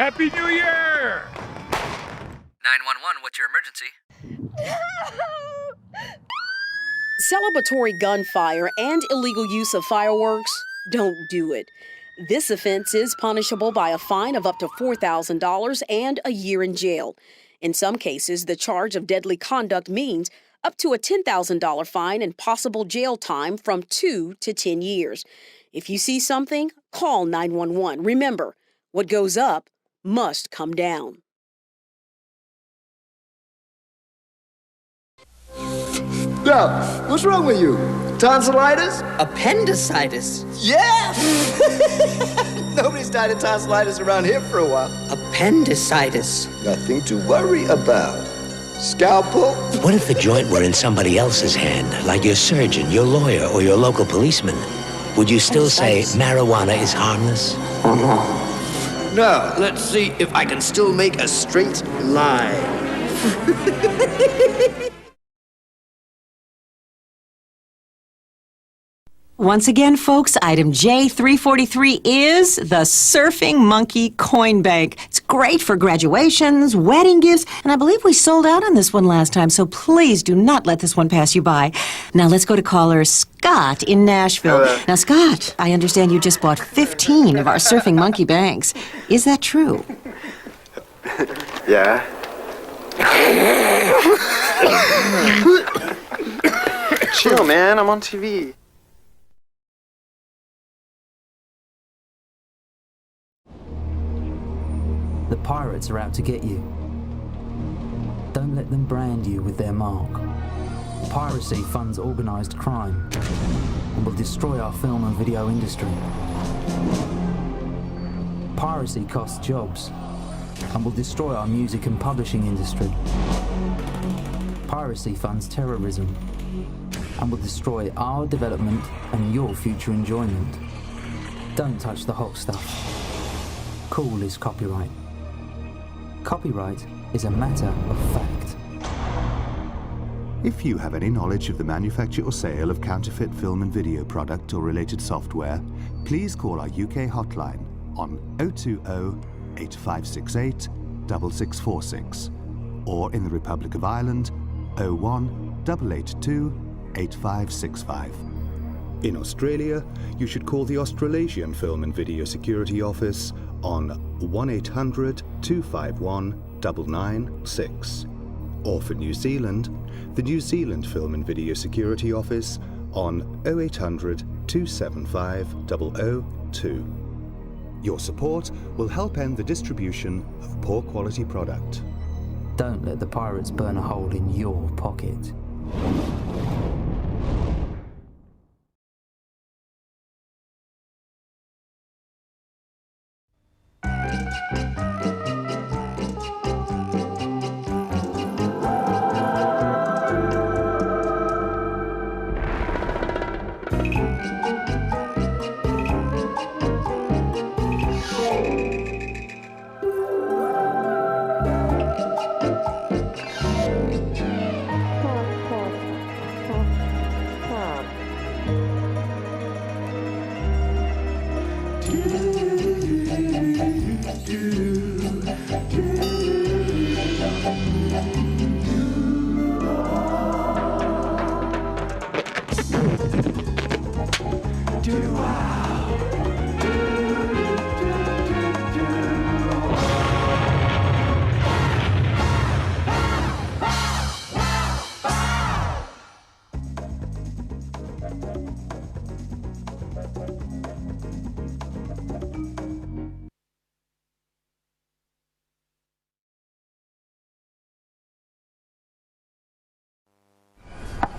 Happy New Year! 911, what's your emergency? Celebratory gunfire and illegal use of fireworks, don't do it. This offense is punishable by a fine of up to $4,000 and a year in jail. In some cases, the charge of deadly conduct means up to a $10,000 fine and possible jail time from 2 to 10 years. If you see something, call 911. Remember, what goes up must come down. Now, what's wrong with you? Tonsillitis? Appendicitis? Yeah! Nobody's died of tonsillitis around here for a while. Appendicitis. Nothing to worry about. Scalpel? What if the joint were in somebody else's hand, like your surgeon, your lawyer, or your local policeman? Would you still say marijuana is harmless? Now, let's see if I can still make a straight line. Once again, folks, item J343 is the Surfing Monkey Coin Bank. It's great for graduations, wedding gifts, and I believe we sold out on this one last time, so please do not let this one pass you by. Now let's go to caller Scott in Nashville. Hello. Now, Scott, I understand you just bought 15 of our Surfing Monkey Banks. Is that true? Yeah. Chill, man. I'm on TV. The pirates are out to get you. Don't let them brand you with their mark. Piracy funds organised crime and will destroy our film and video industry. Piracy costs jobs and will destroy our music and publishing industry. Piracy funds terrorism and will destroy our development and your future enjoyment. Don't touch the hot stuff. Cool is copyright. Copyright is a matter of fact. If you have any knowledge of the manufacture or sale of counterfeit film and video product or related software, please call our UK hotline on 020-8568-6646 or in the Republic of Ireland 01-882-8565. In Australia, you should call the Australasian Film and Video Security Office on 1-800-251-996. Or for New Zealand, the New Zealand Film and Video Security Office on 0800-275-002. Your support will help end the distribution of poor quality product. Don't let the pirates burn a hole in your pocket.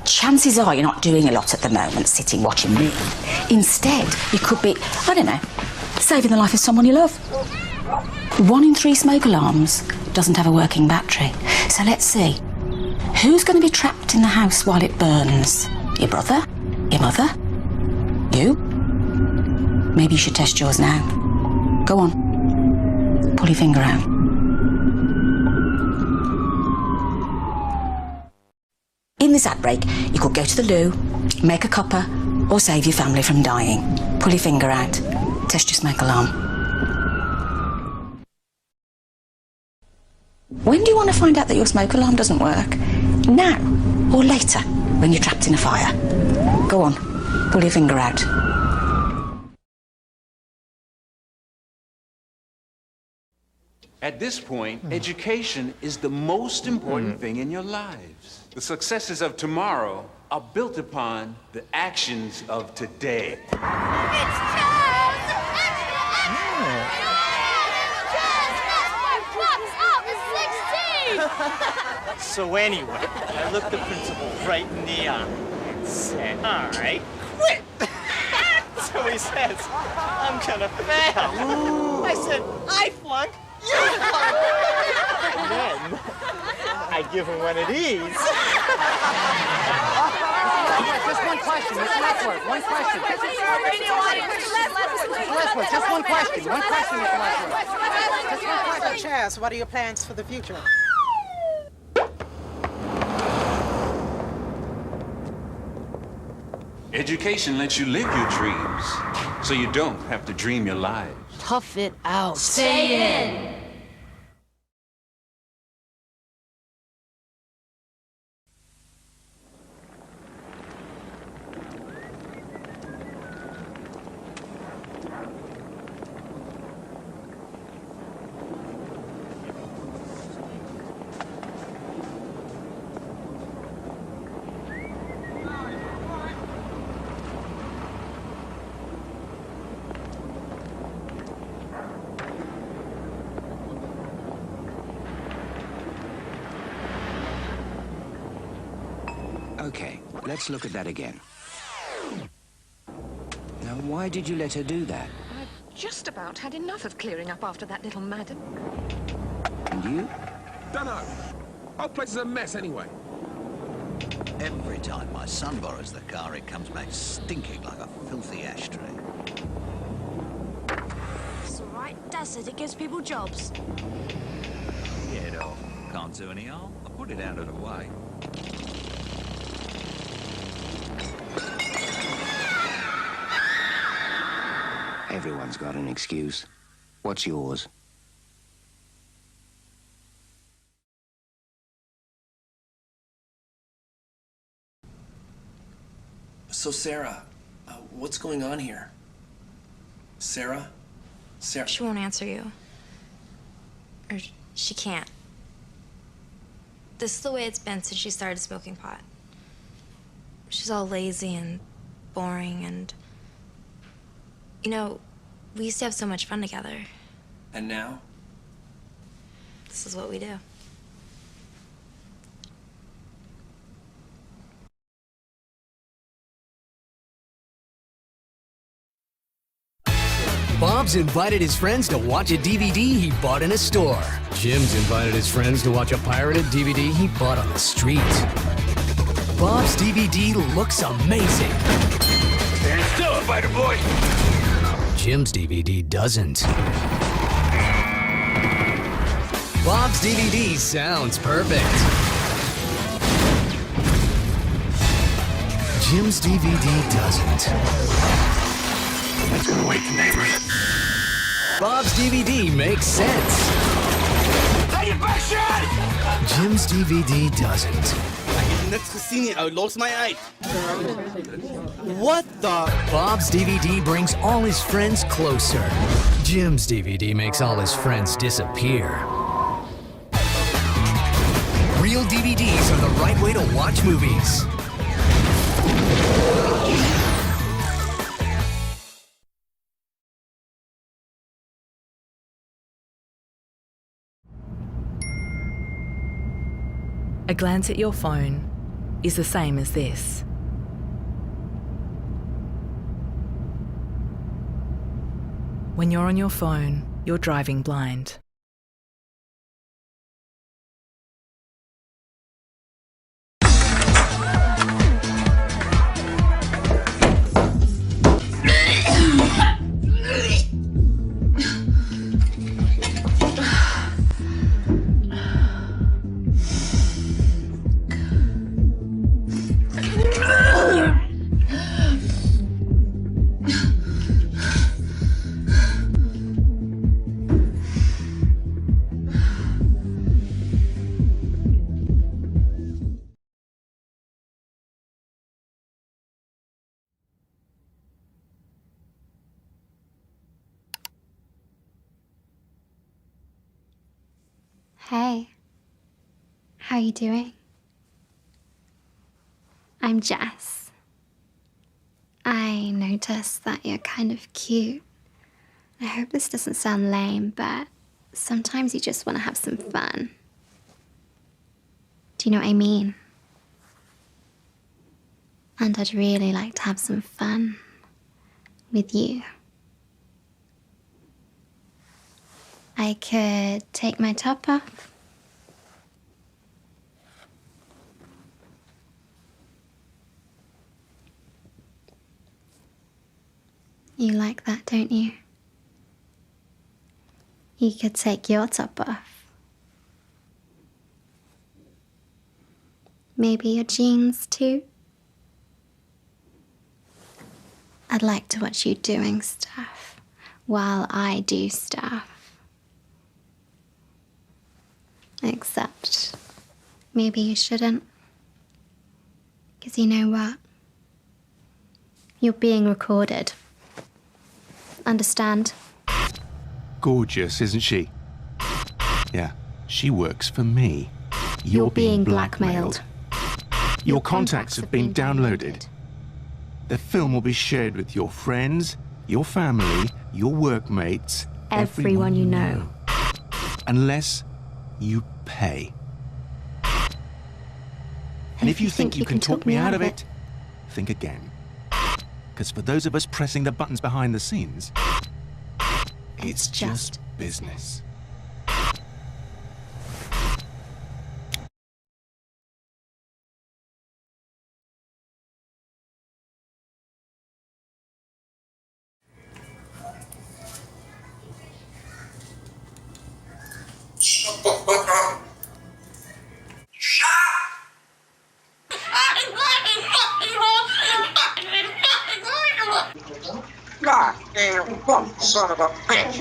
Chances are you're not doing a lot at the moment, sitting watching me. Instead, you could be, I don't know, saving the life of someone you love. 1 in 3 smoke alarms doesn't have a working battery. So let's see. Who's going to be trapped in the house while it burns? Your brother? Your mother? You? Maybe you should test yours now. Go on. Pull your finger out. In this ad break, you could go to the loo, make a cuppa, or save your family from dying. Pull your finger out. Test your smoke alarm. When do you want to find out that your smoke alarm doesn't work? Now or later, when you're trapped in a fire? Go on, pull your finger out. At this point, education is the most important thing in your lives. The successes of tomorrow are built upon the actions of today. So anyway, I looked the principal right in the eye and said, all right, quit. So he says, I'm gonna fail. I said, I flunk, you flunk. And then I give him one of these. Just one question, Mr. Lessworth. One question. Mr. Lessworth, just one question. One question, Mr. Lessworth. Just one question. Chaz, what are your plans for the future? Education lets you live your dreams, so you don't have to dream your lives. Tough it out. Stay in. Okay, let's look at that again. Now, why did you let her do that? I've just about had enough of clearing up after that little madam. And you? Dunno. Whole place is a mess anyway. Every time my son borrows the car, it comes back stinking like a filthy ashtray. It's all right. Dad said it gives people jobs. Get off. Can't do any harm. I put it out of the way. Everyone's got an excuse. What's yours? So, Sarah, what's going on here? Sarah? Sarah? She won't answer you. Or she can't. This is the way it's been since she started smoking pot. She's all lazy and boring and... You know, we used to have so much fun together. And now? This is what we do. Bob's invited his friends to watch a DVD he bought in a store. Jim's invited his friends to watch a pirated DVD he bought on the street. Bob's DVD looks amazing. Stand still, fighter boy! Jim's DVD doesn't. Bob's DVD sounds perfect. Jim's DVD doesn't. That's gonna wake the neighbors. Bob's DVD makes sense. Take it back, shot! Jim's DVD doesn't. I lost my eye. What the? Bob's DVD brings all his friends closer. Jim's DVD makes all his friends disappear. Real DVDs are the right way to watch movies. A glance at your phone is the same as this. When you're on your phone, you're driving blind. Hey, how are you doing? I'm Jess. I noticed that you're kind of cute. I hope this doesn't sound lame, but sometimes you just want to have some fun. Do you know what I mean? And I'd really like to have some fun with you. I could take my top off. You like that, don't you? You could take your top off. Maybe your jeans too. I'd like to watch you doing stuff while I do stuff. Except, maybe you shouldn't. Because you know what? You're being recorded. Understand? Gorgeous, isn't she? Yeah, she works for me. You're being blackmailed. Your contacts have been downloaded. The film will be shared with your friends, your family, your workmates, Everyone you know. Unless you pay. And if you think you can talk me out of it, think again. Because for those of us pressing the buttons behind the scenes, it's just business. God damn, son of a bitch.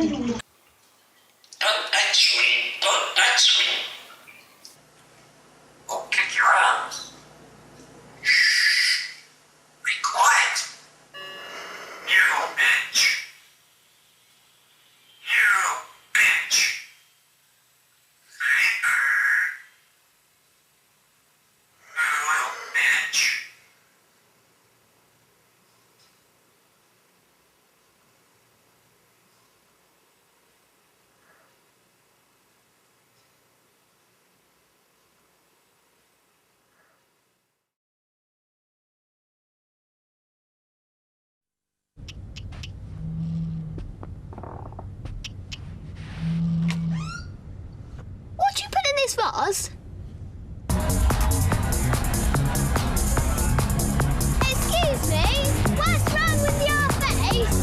Don't touch me. Don't touch me. I'll kick your ass. Shh. Be quiet. You bitch. You bitch. Sleeper. You bitch. What do you put in this vase? Excuse me? What's wrong with your face?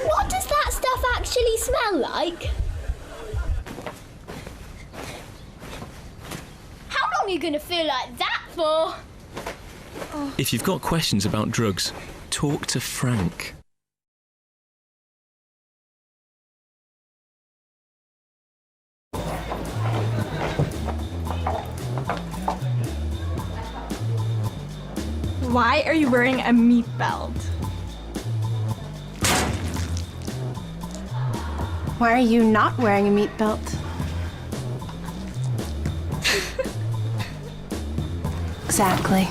What does that stuff actually smell like? How long are you going to feel like that for? If you've got questions about drugs, talk to Frank. Why are you wearing a meat belt? Why are you not wearing a meat belt? Exactly.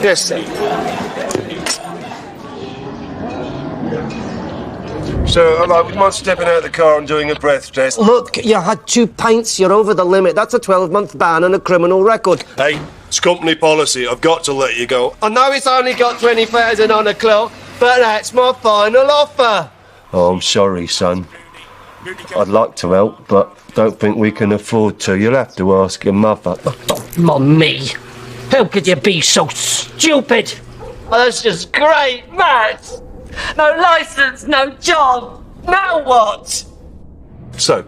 Yes, sir. So, I would mind stepping out of the car and doing a breath test. Look, you had 2 pints, you're over the limit. That's a 12-month ban and a criminal record. Hey, it's company policy. I've got to let you go. I know it's only got 20,000 on the clock, but that's my final offer. Oh, I'm sorry, son. I'd like to help, but don't think we can afford to. You'll have to ask your mother. Me? How could you be so stupid? Oh, that's just great, Matt. No license, no job. Now what? So,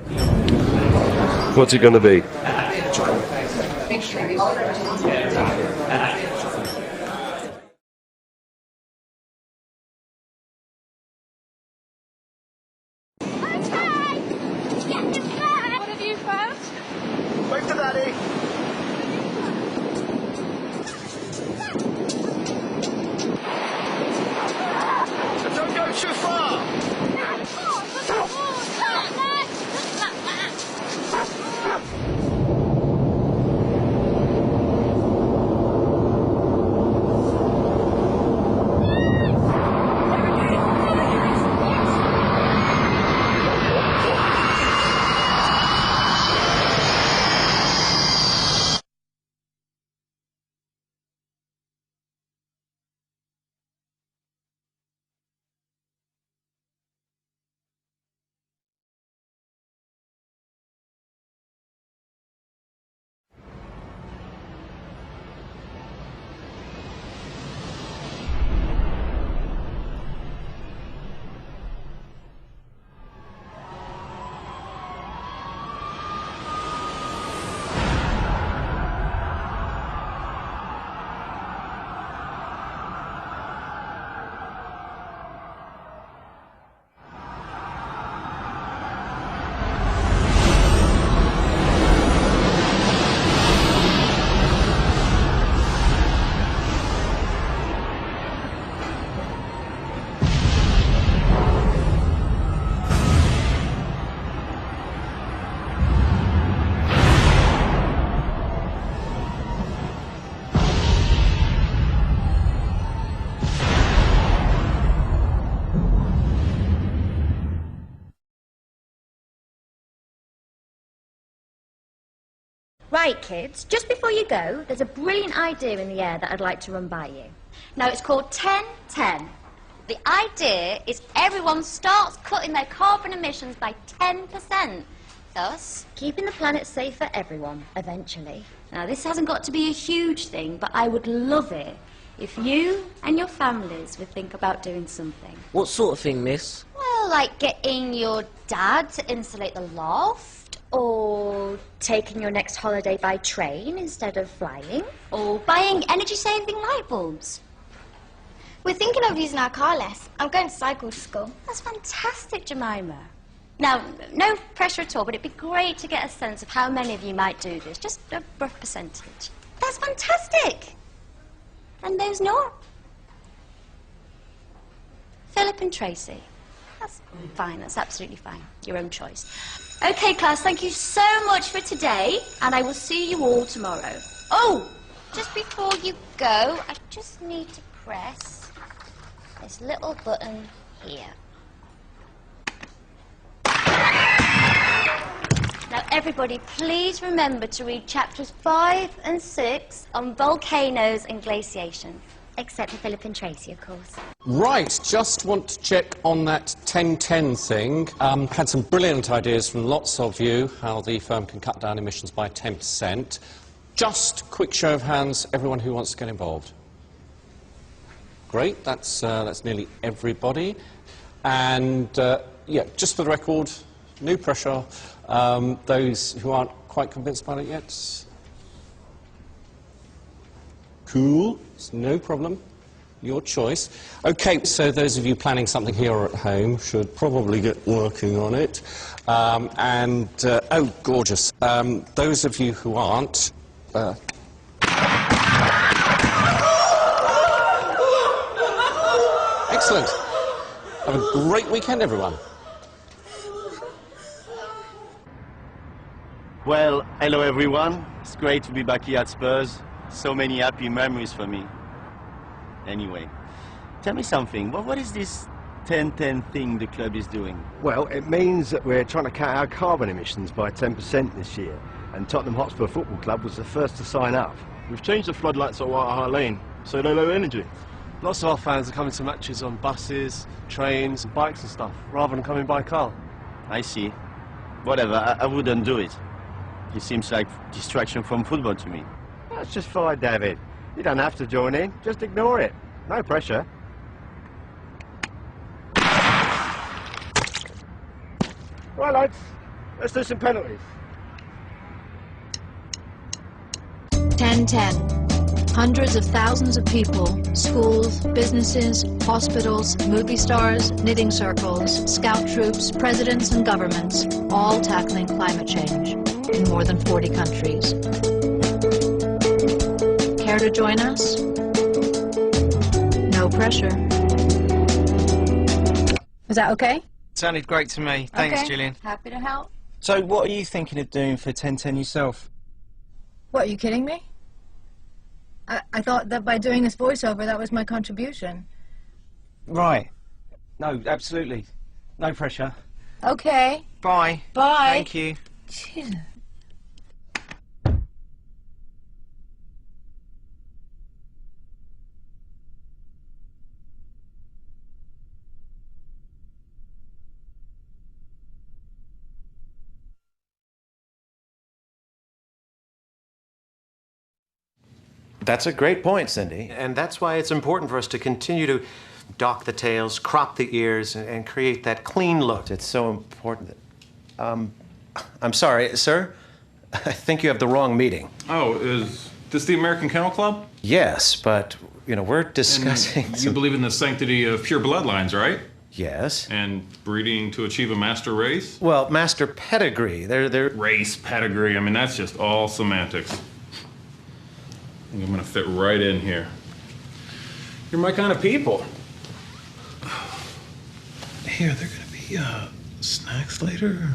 what's it going to be? What have you found? Wait for Daddy. Don't go too far. Right, kids, just before you go, there's a brilliant idea in the air that I'd like to run by you. Now, it's called 10-10. The idea is everyone starts cutting their carbon emissions by 10%, thus keeping the planet safe for everyone, eventually. Now, this hasn't got to be a huge thing, but I would love it if you and your families would think about doing something. What sort of thing, miss? Well, like getting your dad to insulate the loft, or taking your next holiday by train instead of flying, or buying energy-saving light bulbs. We're thinking of using our car less. I'm going to cycle to school. That's fantastic, Jemima. Now, no pressure at all, but it'd be great to get a sense of how many of you might do this, just a rough percentage. That's fantastic! And those not? Philip and Tracy. That's fine, that's absolutely fine. Your own choice. Okay, class, thank you so much for today, and I will see you all tomorrow. Oh, just before you go, I just need to press this little button here. Now, everybody, please remember to read chapters 5 and 6 on volcanoes and glaciation. Except for Philip and Tracy, of course. Right, just want to check on that 10-10 thing. Had some brilliant ideas from lots of you, how the firm can cut down emissions by 10%. Just quick show of hands, everyone who wants to get involved. Great, that's nearly everybody. And, yeah, just for the record, no pressure. Those who aren't quite convinced about it yet? Cool, it's no problem. Your choice. Okay, so those of you planning something here or at home should probably get working on it. Oh, gorgeous. Those of you who aren't... Excellent. Have a great weekend, everyone. Well, hello everyone. It's great to be back here at Spurs. So many happy memories for me. Anyway, tell me something. What is this 10-10 thing the club is doing? Well, it means that we're trying to cut our carbon emissions by 10% this year, and Tottenham Hotspur Football Club was the first to sign up. We've changed the floodlights at White Hart Lane, so they're low energy. Lots of our fans are coming to matches on buses, trains, bikes and stuff, rather than coming by car. I see. Whatever, I wouldn't do it. It seems like distraction from football to me. That's just fine, David. You don't have to join in, just ignore it. No pressure. Right, lads, let's do some penalties. 1010. Hundreds of thousands of people, schools, businesses, hospitals, movie stars, knitting circles, scout troops, presidents and governments, all tackling climate change in more than 40 countries. Care to join us? No pressure. Was that okay? Sounded great to me. Thanks, Okay. Gillian. Happy to help. So, what are you thinking of doing for 1010 yourself? What, are you kidding me? I thought that by doing this voiceover, that was my contribution. Right. No, absolutely. No pressure. Okay. Bye. Bye. Thank you. Jesus. That's a great point, Cindy. And that's why it's important for us to continue to dock the tails, crop the ears, and create that clean look. It's so important. I'm sorry, sir. I think you have the wrong meeting. Oh, is this the American Kennel Club? Yes, but, you know, we're discussing... And you believe in the sanctity of pure bloodlines, right? Yes. And breeding to achieve a master race? Well, master pedigree. They're... Race, pedigree, I mean, that's just all semantics. I think I'm gonna fit right in here. You're my kind of people. Here, they're gonna be, snacks later.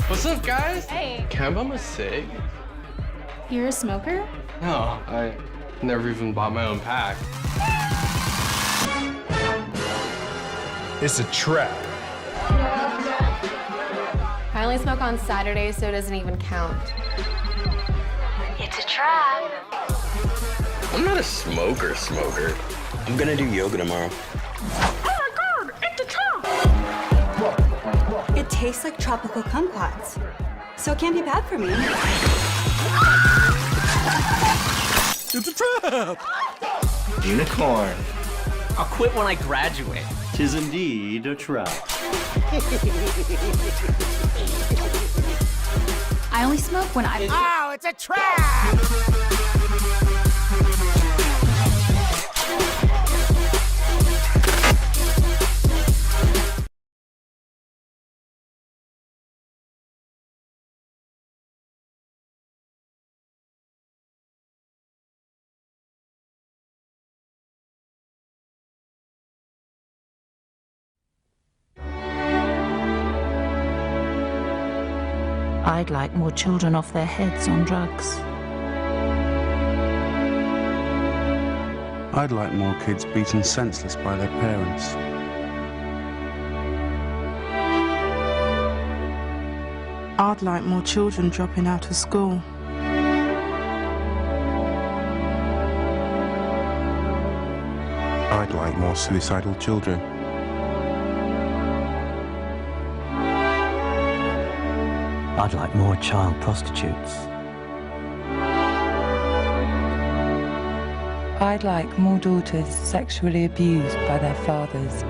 What's up, guys? Hey. Can I bum a cig? You're a smoker? No, I never even bought my own pack. It's a trap. I only smoke on Saturdays, so it doesn't even count. It's a trap. I'm not a smoker. I'm gonna do yoga tomorrow. Oh my god, it's a trap! It tastes like tropical kumquats, so it can't be bad for me. It's a trap! Unicorn. I'll quit when I graduate. 'Tis indeed a trap. I only smoke when I... Oh, it's a trap! I'd like more children off their heads on drugs. I'd like more kids beaten senseless by their parents. I'd like more children dropping out of school. I'd like more suicidal children. I'd like more child prostitutes. I'd like more daughters sexually abused by their fathers.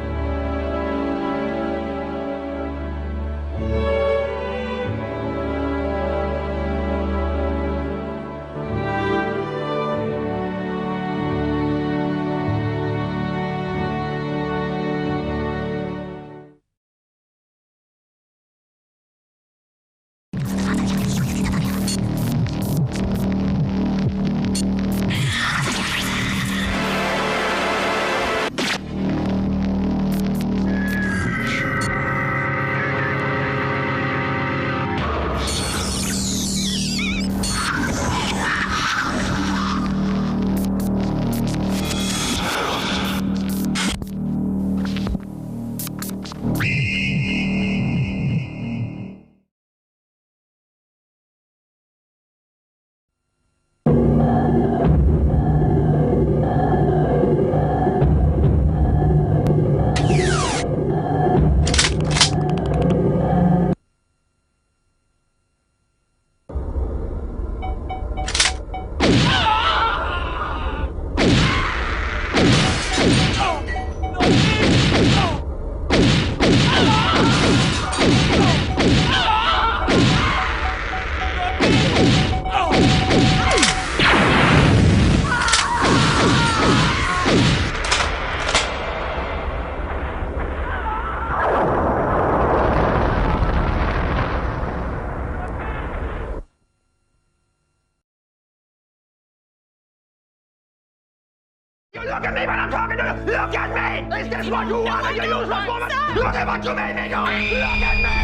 Look at me when I'm talking to you! Look at me! Is this what you want? You useless woman! Look at what you made me do! Look at me!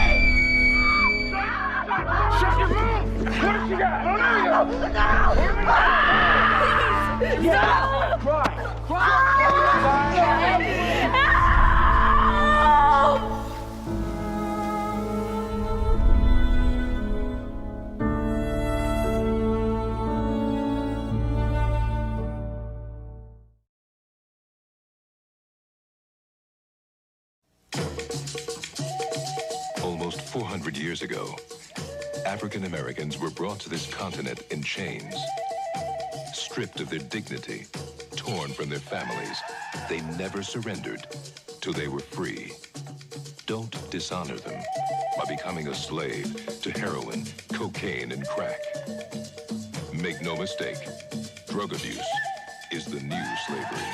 Shut your mouth! What has she got? No! Yeah! Cry! Almost 400 years ago, African Americans were brought to this continent in chains. Stripped of their dignity, torn from their families, they never surrendered till they were free. Don't dishonor them by becoming a slave to heroin, cocaine, and crack. Make no mistake, drug abuse is the new slavery.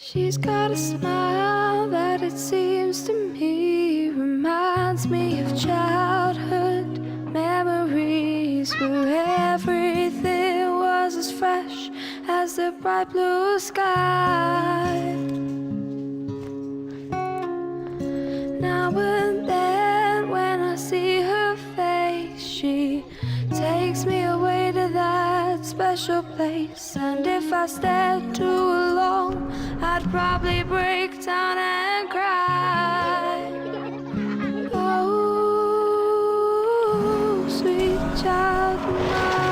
She's got a smile that it seems to me reminds me of childhood memories where everything was as fresh as the bright blue sky. Now and then when I see her face, she takes me away to that special place. And if I stayed too long, I'd probably break down and cry. Oh, sweet child of mine.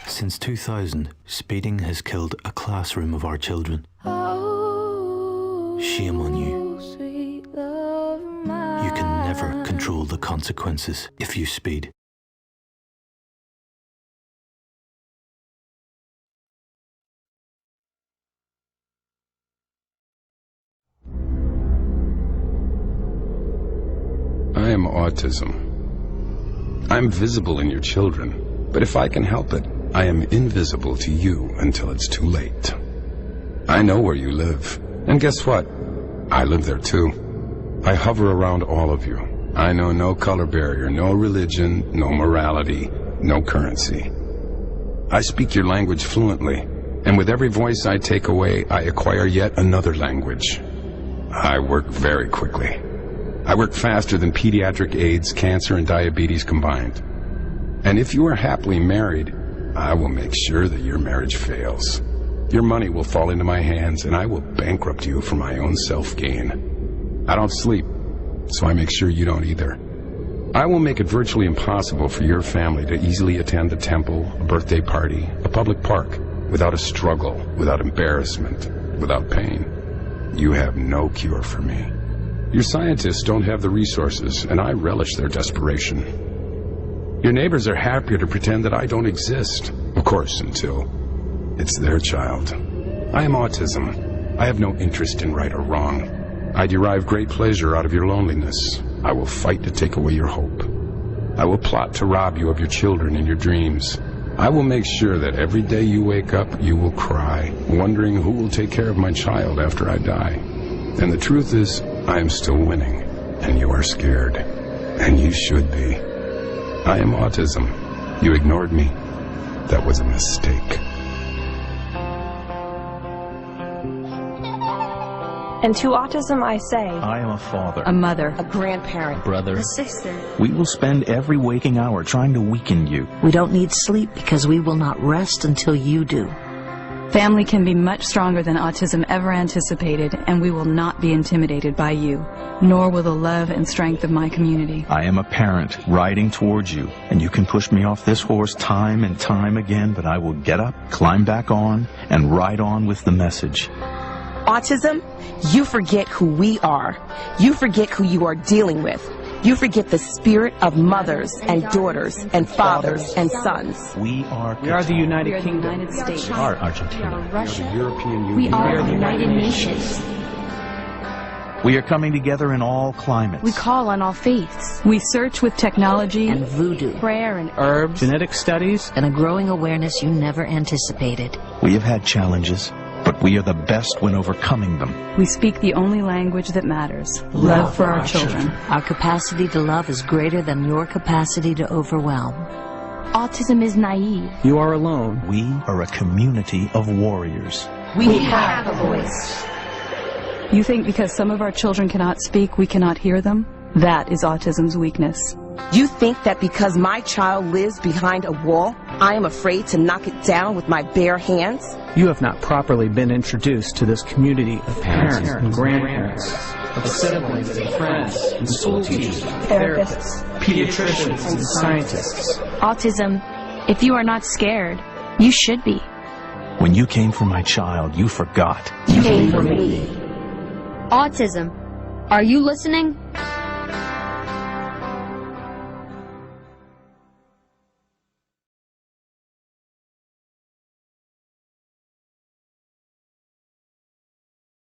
Since 2000, speeding has killed a classroom of our children. Shame on you. Sweet love of mine. You can never control the consequences if you speed. I am autism. I'm visible in your children, but if I can help it, I am invisible to you until it's too late. I know where you live, and guess what? I live there too. I hover around all of you. I know no color barrier, no religion, no morality, no currency. I speak your language fluently, and with every voice I take away, I acquire yet another language. I work very quickly. I work faster than pediatric AIDS, cancer, and diabetes combined. And if you are happily married, I will make sure that your marriage fails. Your money will fall into my hands, and I will bankrupt you for my own self-gain. I don't sleep, so I make sure you don't either. I will make it virtually impossible for your family to easily attend a temple, a birthday party, a public park, without a struggle, without embarrassment, without pain. You have no cure for me. Your scientists don't have the resources, and I relish their desperation. Your neighbors are happier to pretend that I don't exist, of course, until it's their child. I am autism. I have no interest in right or wrong. I derive great pleasure out of your loneliness. I will fight to take away your hope. I will plot to rob you of your children and your dreams. I will make sure that every day you wake up, you will cry, wondering who will take care of my child after I die. And the truth is, I am still winning, and you are scared, and you should be. I am autism. You ignored me. That was a mistake. And to autism I say, I am a father, a mother, a grandparent, brother, a sister. We will spend every waking hour trying to weaken you. We don't need sleep because we will not rest until you do. Family can be much stronger than autism ever anticipated, and we will not be intimidated by you, nor will the love and strength of my community. I am a parent riding towards you, and you can push me off this horse time and time again, but I will get up, climb back on, and ride on with the message. Autism, you forget who we are. You forget who you are dealing with. You forget the spirit of mothers and daughters and fathers and sons. We are the United Kingdom. United States. We are Argentina. We are Russia. The European Union. We are the United Nations. We are coming together in all climates. We call on all faiths. We search with technology and voodoo, prayer and herbs, genetic studies, and a growing awareness you never anticipated. We have had challenges, but we are the best when overcoming them. We speak the only language that matters, love for our children. Our capacity to love is greater than your capacity to overwhelm. Autism is naive. You are alone. We are a community of warriors. We have a voice. You think because some of our children cannot speak, we cannot hear them? That is autism's weakness. You think that because my child lives behind a wall, I am afraid to knock it down with my bare hands? You have not properly been introduced to this community of parents and grandparents, of siblings and friends and school teachers, therapists, pediatricians and scientists. Autism, if you are not scared, you should be. When you came for my child, you forgot. You came for me. Autism, are you listening?